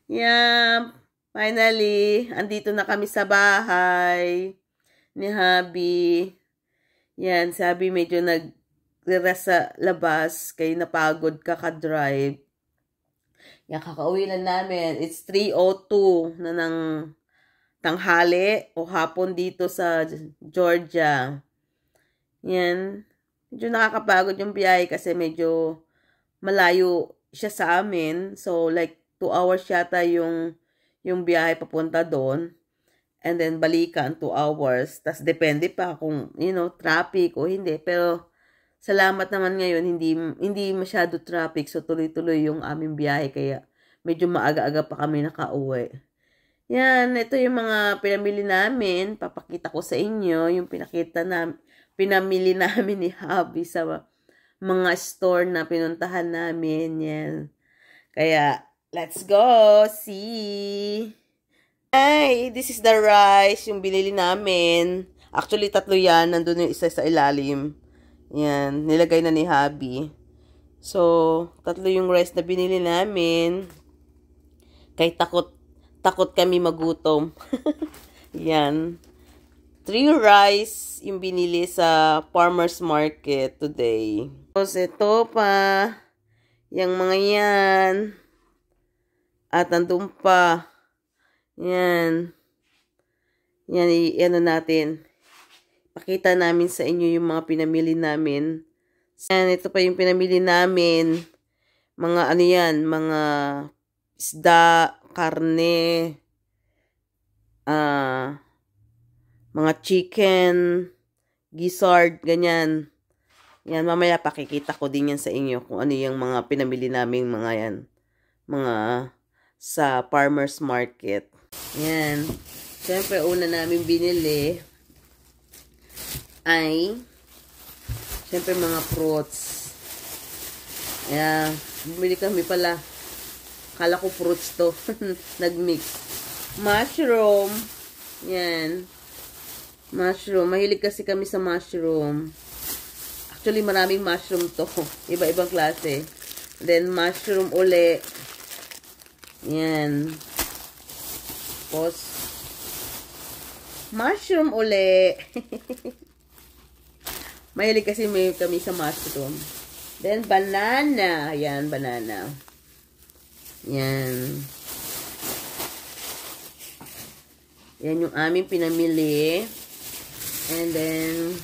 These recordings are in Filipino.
Yeah, finally, andito na kami sa bahay ni Habi. Yan, sabi medyo nag-rest sa labas, kaya napagod ka-drive. Yan, kakauwi lang namin. It's 3:02 na ng tanghali o hapon dito sa Georgia. Yan, medyo nakakapagod yung biyahe kasi medyo malayo siya sa amin. So, like, 2 hours yata yung biyahe papunta doon. And then, balikan, 2 hours. Tas depende pa kung, traffic o hindi. Pero, salamat naman ngayon, hindi masyado traffic. So, tuloy-tuloy yung aming biyahe. Kaya, medyo maaga-aga pa kami nakauwi. Yan, ito yung mga pinamili namin. Papakita ko sa inyo yung pinamili namin ni Habi sa mga store na pinuntahan namin. Yan. Kaya, let's go! See! Ay, this is the rice, yung binili namin. Actually, 3 yan. Nandun yung isa sa ilalim. Yan, nilagay na ni Habi. So, 3 yung rice na binili namin. Kaya takot kami magutom. Yan. 3 rice yung binili sa farmer's market today. Tapos ito pa, yung mga yan. At andun pa. Yan. Yan, ano natin. Pakita namin sa inyo yung mga pinamili namin. Yan, ito pa yung pinamili namin. Mga ano yan, mga isda, karne, mga chicken, gizzard, ganyan. Yan, mamaya pakikita ko din yan sa inyo kung ano yung mga pinamili namin mga yan. Mga sa farmer's market. Yan. Siyempre, una namin binili ay siyempre mga fruits. Ayan. Bumili kami pala. Kala ko fruits to. Nagmix. Mushroom. Yan. Mushroom. Mahilig kasi kami sa mushroom. Actually, maraming mushroom to. Iba-ibang klase. Then, mushroom uli. Yan. Tapos, mushroom uli. Mahilig kasi kami sa mushroom. Then, banana. Yan, banana. Yan. Yan yung aming pinamili. And then,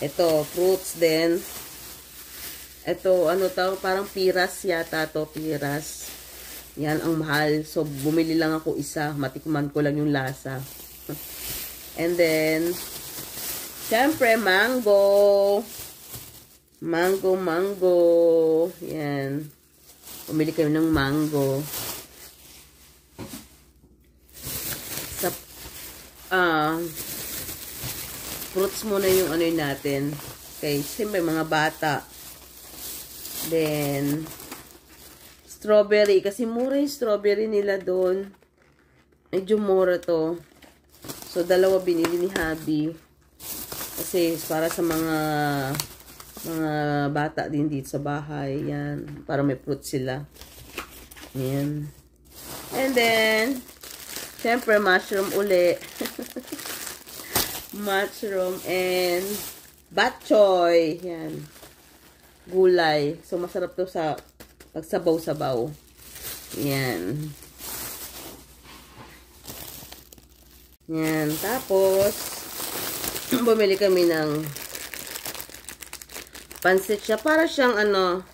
ito, fruits din. Ito, ano to, parang piras yata to, piras. Yan, ang mahal. So, bumili lang ako isa. Matikman ko lang yung lasa. And then, syempre, mango. Mango. Yan. Bumili kami ng mango. Fruits muna yung ano natin. Okay, siyempre mga bata. Then, strawberry. Kasi mura yung strawberry nila doon. Medyo mura to. So, 2 binili ni Habi. Kasi, para sa mga bata din dito sa bahay. Yan. Para may fruit sila. Yan. And then, syempre, mushroom uli. Mushroom and bok choy. Yan. Gulay. So, masarap to sa pagsabaw-sabaw. Yan. Yan. Tapos, bumili kami ng pansit siya. Para siyang ano,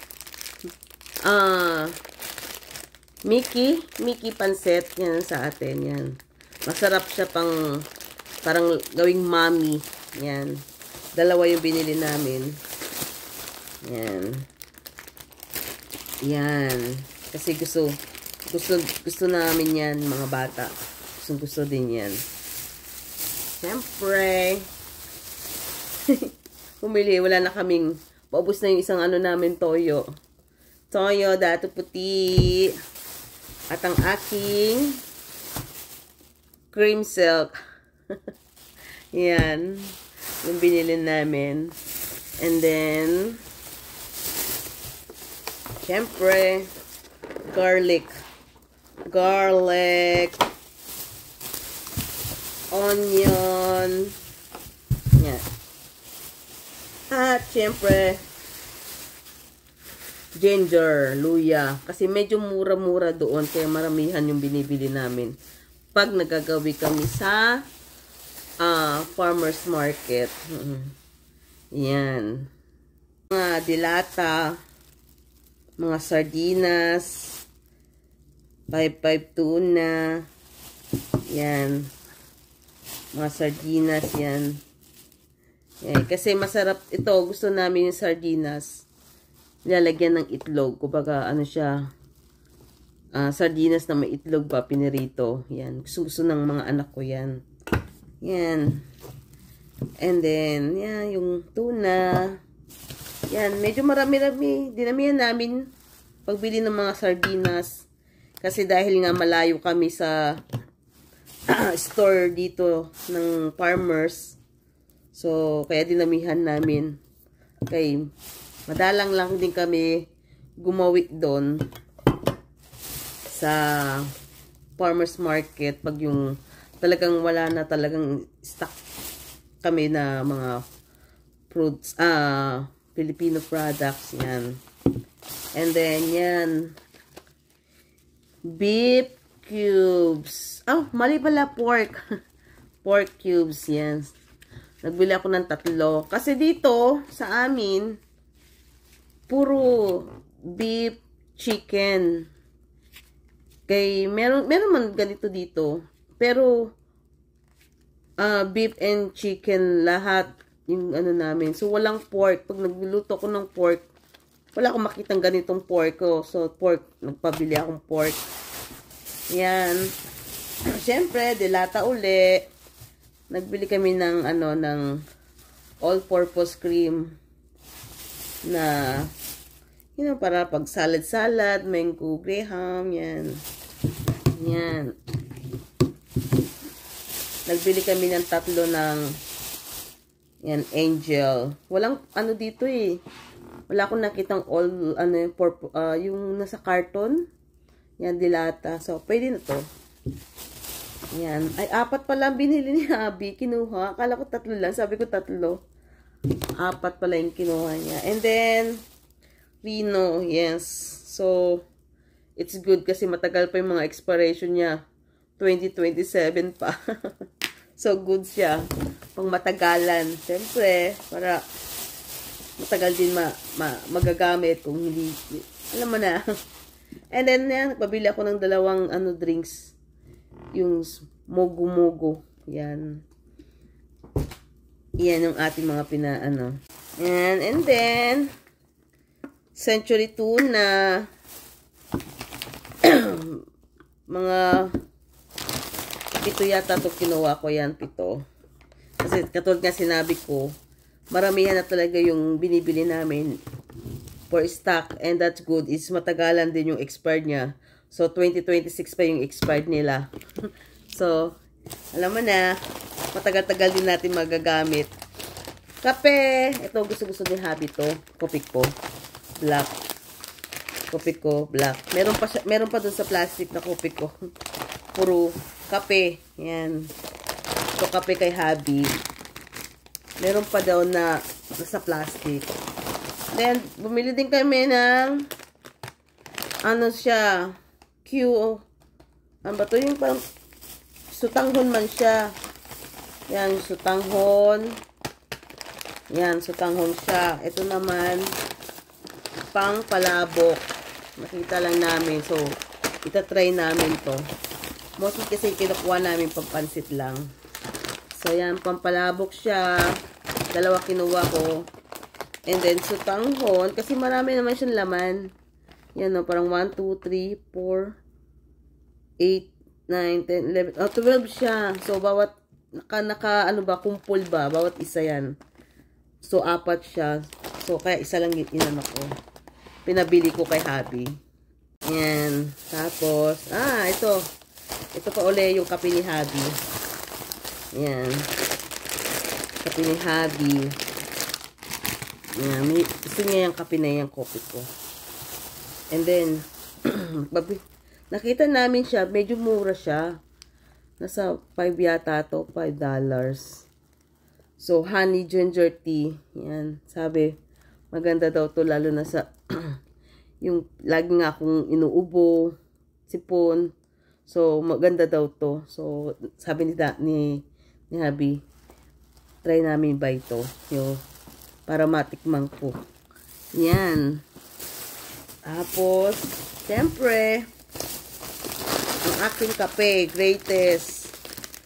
Mickey pansit. Yan sa atin. Yan. Masarap siya parang gawing mommy. Yan. 2 yung binili namin. Yan. Yan. Kasi gusto namin yan, mga bata. Gusto din yan. Siyempre, pumili. Wala na kaming, paubos na yung isang ano namin, toyo. Toyo, dato puti. At ang aking cream silk. Yan. Yung binili namin. And then, syempre, garlic, onion, yan. At syempre, ginger, luya. Kasi medyo mura-mura doon, kaya maramihan yung binibili namin pag nagagawi kami sa farmer's market. Yan. Mga dilata, mga sardinas, 5-5 tuna. Yan. Mga sardinas yan. Yan. Kasi masarap ito. Gusto namin yung sardinas. Nilalagyan ng itlog. Kumbaga, ano siya, sardinas na may itlog pa, pinirito. Yan. Gusto ng mga anak ko yan. Yan. And then, yan, yung tuna. Yan. Medyo marami-rami. Dinamihan namin pagbili ng mga sardinas. Kasi dahil nga malayo kami sa store dito ng farmers. So, kaya dinamihan namin. Okay. Madalang lang din kami gumawi doon sa farmers market pag yung talagang wala na talagang stock kami na mga fruits, Filipino products, yan. And then, yan. Beef cubes. Oh, mali pala, pork. Pork cubes, yan. Nagbili ako ng 3. Kasi dito, sa amin, puro beef, chicken. Kay meron man ganito dito. Pero beef and chicken lahat yung ano namin. So walang pork. Pag nagluto ko ng pork, wala akong makitang ganitong pork ko. So pork, nagpabili akong pork. Yan. Siyempre, dilata uli. Nagbili kami ng ano ng all-purpose cream na para pag salad, mango, graham, yan. Yan. Nagbili kami ng 3 ng yan, angel. Walang ano dito eh. Wala akong nakitang all yung nasa carton. Yan, dilata. So, pwede na to. Yan. Ay, 4 pala binili ni Abby. Kinuha. Akala ko 3 lang. Sabi ko 3. 4 pala yung kinuha niya. And then, Rino, yes. So, it's good kasi matagal pa yung mga expiration niya. 2027 pa. So, good siya. Pang matagalan. Siyempre, para matagal din magagamit kung hindi, alam mo na. And then, yan, pabili ako ng 2 drinks. Yung mogo-mogo. Yan. Yan yung ating mga pinaano. Yan. And then, Century tuna. Mga 7 yata ito kinuha ko yan. 7. Kasi katulad nga sinabi ko, maramihan na talaga yung binibili namin for stock. And that's good. Is matagalan din yung expired niya. So, 2026 pa yung expired nila. So, alam mo na, matagal-tagal din natin magagamit. Kape. Ito, gusto-gusto din hobby to. Kopi ko. Black. Kopi ko, black. Meron pa dun sa plastic na kopi ko. Puro kape. Yan. Ito kape kay hubby. Meron pa daw na nasa plastic. Then, bumili din kami ng ano siya, ano ba to? Yung parang sutanghon man siya. Yan, sutanghon. Yan, sutanghon siya. Ito naman, pang palabok. Nakita lang namin. So, itatry namin to. Mostly kasi kinukuha namin pampansit lang. So, yan, pampalabok siya. 2 kinuha ko. And then, sutanghon. Kasi marami naman siyang laman. Yan, no, parang 1, 2, 3, 4, 8, 9, 10, 11. Oh, 12 siya. So, bawat, ano ba, kumpul ba? Bawat isa yan. So, 4 siya. So, kaya isa lang inan ako. Pinabili ko kay hubby. Yan. Tapos, ito. Ito pa uli yung kape ni hubby. Yan. Kape ni hubby. Yan. Gusto niya yung kape na yung kopi ko. And then, Nakita namin siya, medyo mura siya. Nasa 5 yata to, $5. So, honey ginger tea. Yan, sabi, maganda daw to lalo na sa yung lagi nga akong inuubo, sipon. So, maganda daw to. So, sabi ni Habi, try namin ba ito. Yung, para matikman ko. Yan. Tapos, siyempre, ang aking kape, greatest.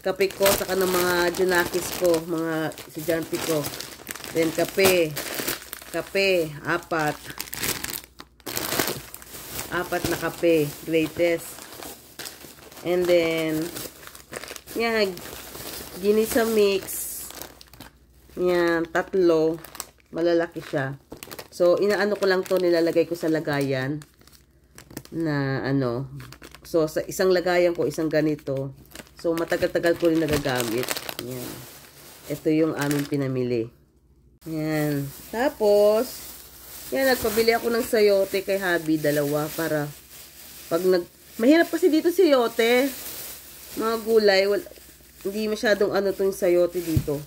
Kape ko, saka ng mga junakis ko, mga estudyante ko. Then, kape. Kape, 4. 4 na kape, greatest. And then, yan, ginisa mix. Yan, 3. Malalaki siya. So, inaano ko lang to, nilalagay ko sa lagayan. Na, ano, so, sa isang lagayan ko, isang ganito. So, matagal-tagal ko rin nagagamit. Yan. Ito yung aming pinamili. Yan. Tapos, yan, nagpabili ako ng sayote kay Habi, 2, para pag mahirap kasi dito sayote. Mga gulay, hindi masyadong ano itong sayote dito.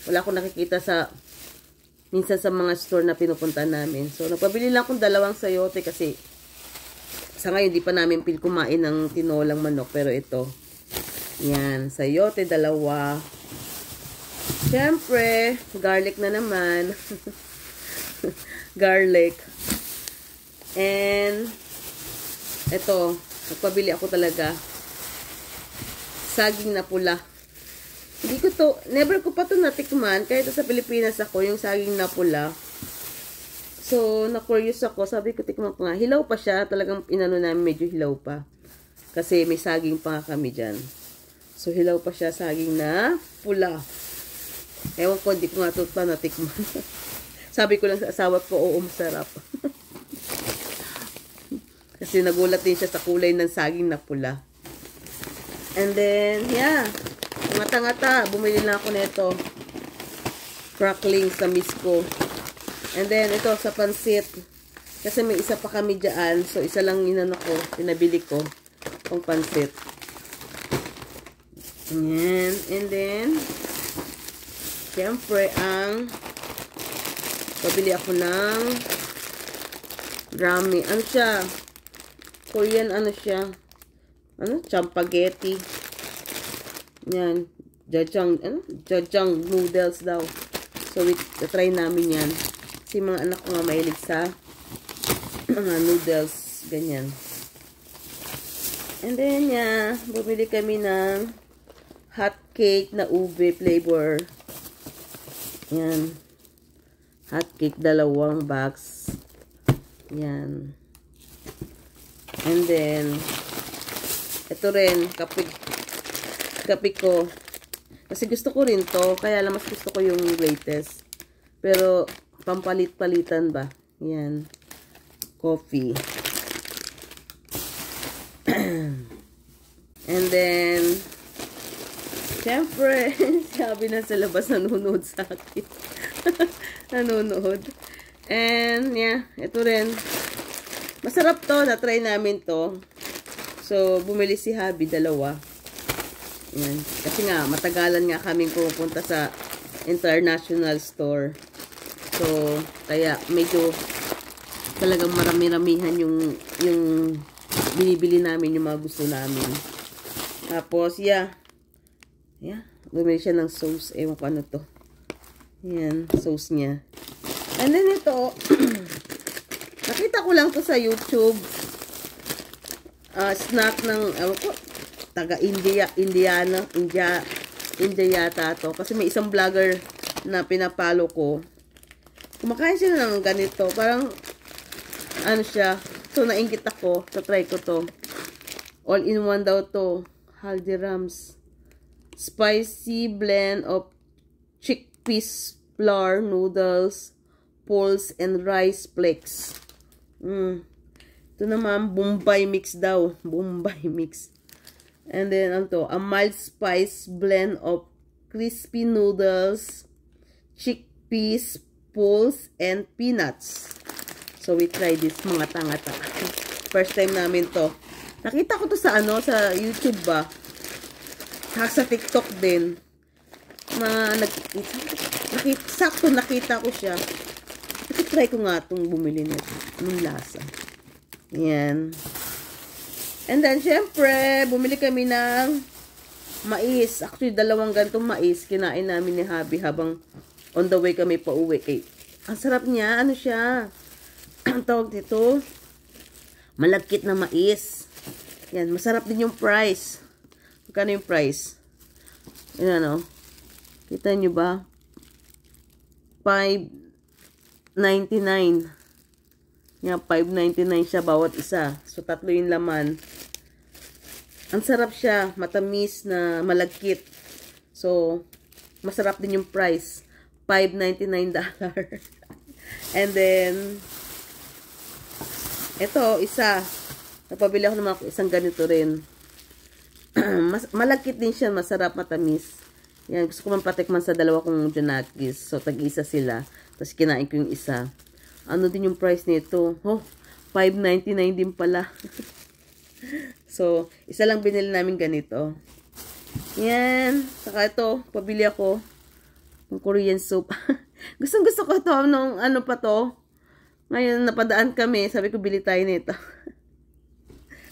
Wala akong nakikita minsan sa mga store na pinupunta namin. So, nagpabili lang akong 2 sayote kasi sa ngayon, di pa namin kumain ng tinolang manok. Pero ito, yan, sayote 2. Siyempre, garlic na naman. Garlic. And, ito, nagpabili ako talaga. Saging na pula. Hindi ko to, never ko pa to natikman. Kahit sa Pilipinas ako, yung saging na pula. So, na-curious ako. Sabi ko, tikman pa nga. Hilaw pa siya. Talagang inano namin, medyo hilaw pa. Kasi may saging pa nga kami dyan. So, hilaw pa siya. Saging na pula. Ewan ko, hindi ko nga ito pa natikman. Sabi ko lang sa asawa ko, oo, masarap. Kasi nagulat din siya sa kulay ng saging na pula. And then, yeah. Ngata-ngata. Bumili na ako nito. Crackling sa misko. And then, ito sa pansit. Kasi may isa pa kami dyan. So, isa lang inano ko. Pinabili ko. Pang pansit. Ayan. And then, siyempre, pabili ako ng ramen. Ano siya? Korean, ano siya? Ano? Champaghetti. Yan. Jajang noodles daw. So, try namin yan. Kasi mga anak ko nga mahilig sa mga noodles, ganyan. And then, yeah, bumili kami ng hot cake na ube flavor. Yan. Hot cake, 2 box. Yan. And then, ito rin, kape ko. Kasi gusto ko rin to, kaya lang mas gusto ko yung latest. Pero, pampalit-palitan ba? Yan. Coffee. And then, syempre, sabi na sa labas, nanonood sa akin. Nanonood. And, yeah, ito rin. Masarap to, na-try namin to. So, bumili si Habi, 2. Yan. Kasi nga, matagalan nga kaming pupunta sa international store. So, kaya medyo talagang marami-ramihan yung binibili namin, yung mga gusto namin. Tapos, yeah. Yeah. Bumili siya ng sauce. Ewan ko ano to. Yan. Sauce niya. And then ito, nakita ko lang to sa YouTube. Snack ng, ewan ko, taga-India yata to. Kasi may isang vlogger na pinapalo ko. Kumakain sila ng ganito. Parang, ano siya. So, nainggit ako. So, try ko to. All-in-one daw to. Haldiram's. Spicy blend of chickpeas, flour, noodles, pulse, and rice flakes. Ito naman, Bombay mix daw. Bombay mix. And then, ano to? A mild spice blend of crispy noodles, chickpeas, pulse, and peanuts. So, we try this, mga tanga-tanga. First time namin to. Nakita ko to sa ano, sa YouTube ba? Sa TikTok din. Sakto nakita ko siya. Try ko nga itong bumili nito. Anong lasa? Ayan. And then, syempre, bumili kami ng mais. Actually, 2 gantong mais. Kinain namin ni Habi habang on the way kami pa uwi. Ang sarap niya. Ano siya? Ang tawag dito? Malagkit na mais. Yan. Masarap din yung price. Magkano yung price? Yan ano. Kita nyo ba? $5.99. Yan, $5.99 siya bawat isa. So, 3 yung laman. Ang sarap siya. Matamis na malagkit. So, masarap din yung price. $5.99. And then, ito, isa. Napabili ako naman isang ganito rin. Malagkit din siya. Masarap, matamis. Yan, gusto ko man patikman sa 2 kong Junakis. So, tag-isa sila. Tapos, kinain ko yung isa. Ano din yung price nito? Oh, $5.99 din pala. So, isa lang binili namin ganito. Yan. Saka ito, pabili ako ng Korean soup. Gustong-gusto ko ito nung ano pa to. Ngayon, napadaan kami. Sabi ko, bili tayo nito.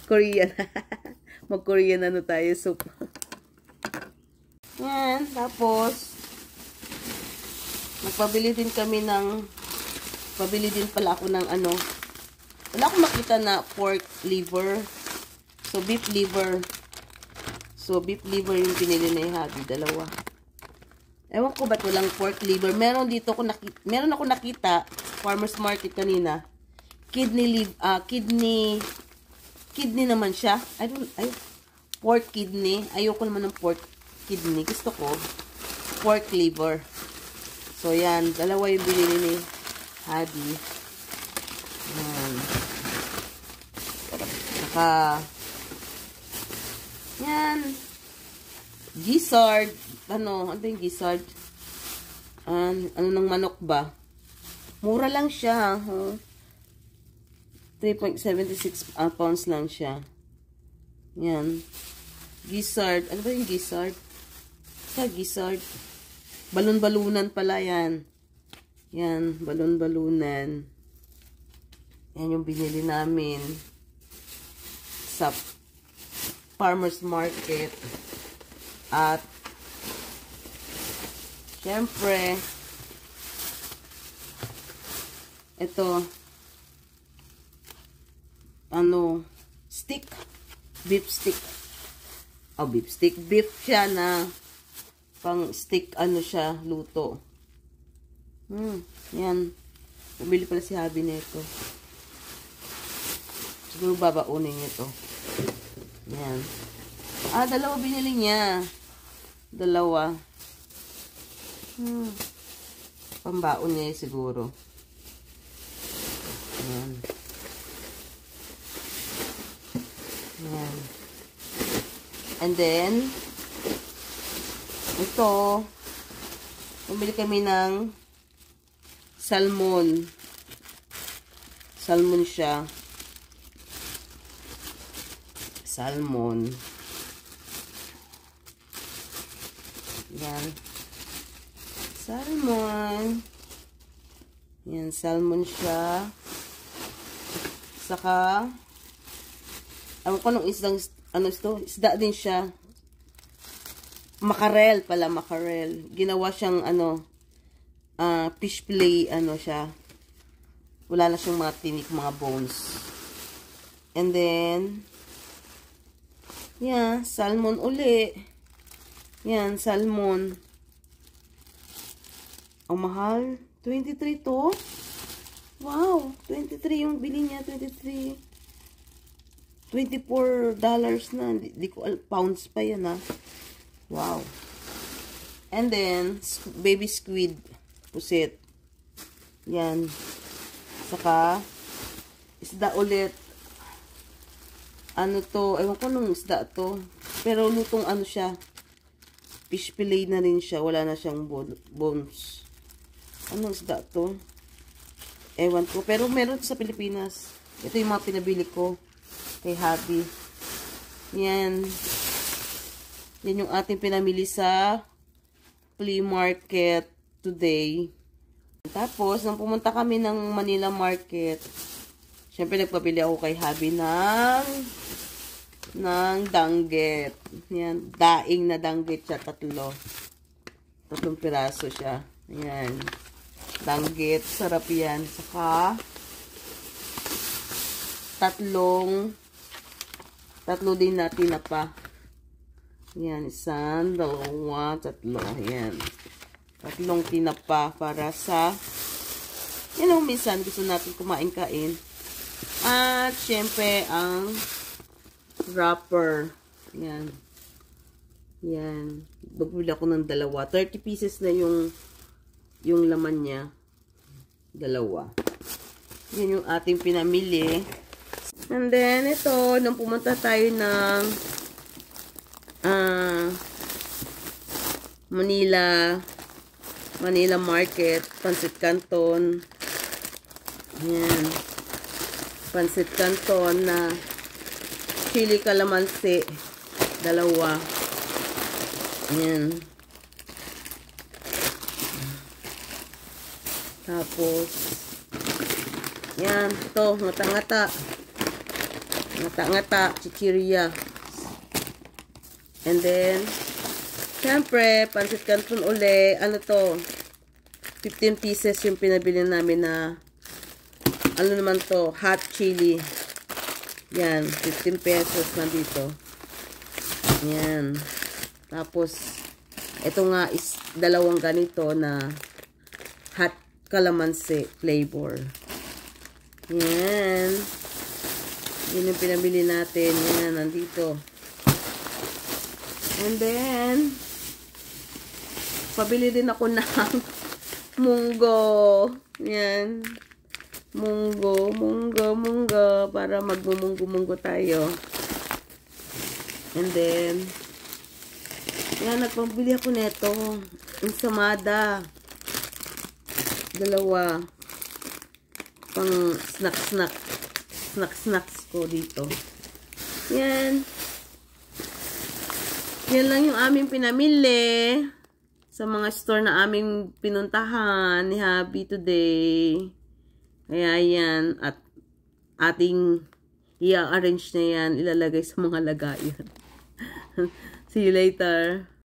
Korean. Mag-Korean ano tayo, soup. Yan. Tapos, nagpabili din kami ng pabili din pala ako ng ano. Wala akong makita na pork liver. So, beef liver. So, beef liver yung pinili na yung Habi. 2. Ewan ko ba't walang pork liver. Meron ako nakita, farmer's market kanina. Kidney naman siya. Pork kidney. Ayoko naman ng pork kidney. Gusto ko pork liver. So, yan. 2 yung binili ni Habi. Yan. Saka, yan. Gizzard. Ano yung gizzard? Ano ng manok ba? Mura lang siya. 3.76 pounds lang siya. Yan. Gizzard. Ano ba yung gizzard? Sa gizzard. Balon-balunan pala yan. Yan, balon-balunan. Yan yung binili namin sa farmer's market. At, syempre, ito, stick. Beef stick. Oh, beef stick. Beef siya na pang stick, siya, luto. Yan. Bumili pala si Habi nito. Siguro babaunin niya ito. Yan. 2 binili niya. 2. Pambaon niya siguro. Yan. Yan. And then, ito, bumili kami ng salmon. Salmon siya. Salmon. Yan. Salmon. Yan, salmon siya. Saka, ewan ko nung isdang, isda din siya. Makarel pala, makarel. Ginawa siyang, fish fillet, siya. Wala na siyang mga tinik, mga bones. And then, yeah, salmon uli. Yan, salmon. Ang mahal. 23 to. Wow, 23 yung bili niya, 23. $24 na. Di ko pounds pa yan, ha. Wow. And then, baby squid. Pusit. Yan. Saka, isda ulit. Ano to? Ewan ko nung isda to. Pero lutong siya. Fish fillet na rin siya. Wala na siyang bones. Anong isda to? Ewan ko. Pero meron sa Pilipinas. Ito yung mga pinabili ko. kay Habi. Yan. Yan yung ating pinamili sa flea market today. Tapos, nang pumunta kami ng Manila Market, syempre nagpabili ako kay Habi ng danggit. Yan, daing na danggit siya, tatlong piraso siya. Yan, danggit, sarap yan. Saka, tatlo din natin na pa. Yan, isang, dalawa, tatlo. Yan. Tatlong tinapa para sa, minsan gusto natin kumain-kain. At, syempre, ang wrapper. Yan. Yan. Bagbili ako ng dalawa. 30 pieces na yung laman niya. Dalawa. Yan yung ating pinamili. And then, ito, nung pumunta tayo ng Manila Market, Pancit Canton. Yan. Pancit Canton na chili calamansi. Dalawa. Yan. Tapos, yan. Ito, ngata-ngata. Ngata-ngata, chichirya. And then, syempre, Pancit Canton uli. Ano to? 15 pieces yung pinabili namin na, ano naman to? Hot chili. Yan, 15 pesos na dito. Yan. Tapos, ito nga is dalawang ganito na hot calamansi flavor. Yan. Yan yung pinabili natin. Yan, nandito. And then, pabili din ako ng munggo. Yan. Munggo. Para magmumunggo-munggo tayo. And then, yan, nagpabili ako neto. Ensamada. Dalawa. Pang snacks ko dito. Yan. Yan lang yung aming pinamili sa mga store na aming pinuntahan ni Habi today. Kaya yan. At ating i-arrange na yan. Ilalagay sa mga lagayan. See you later.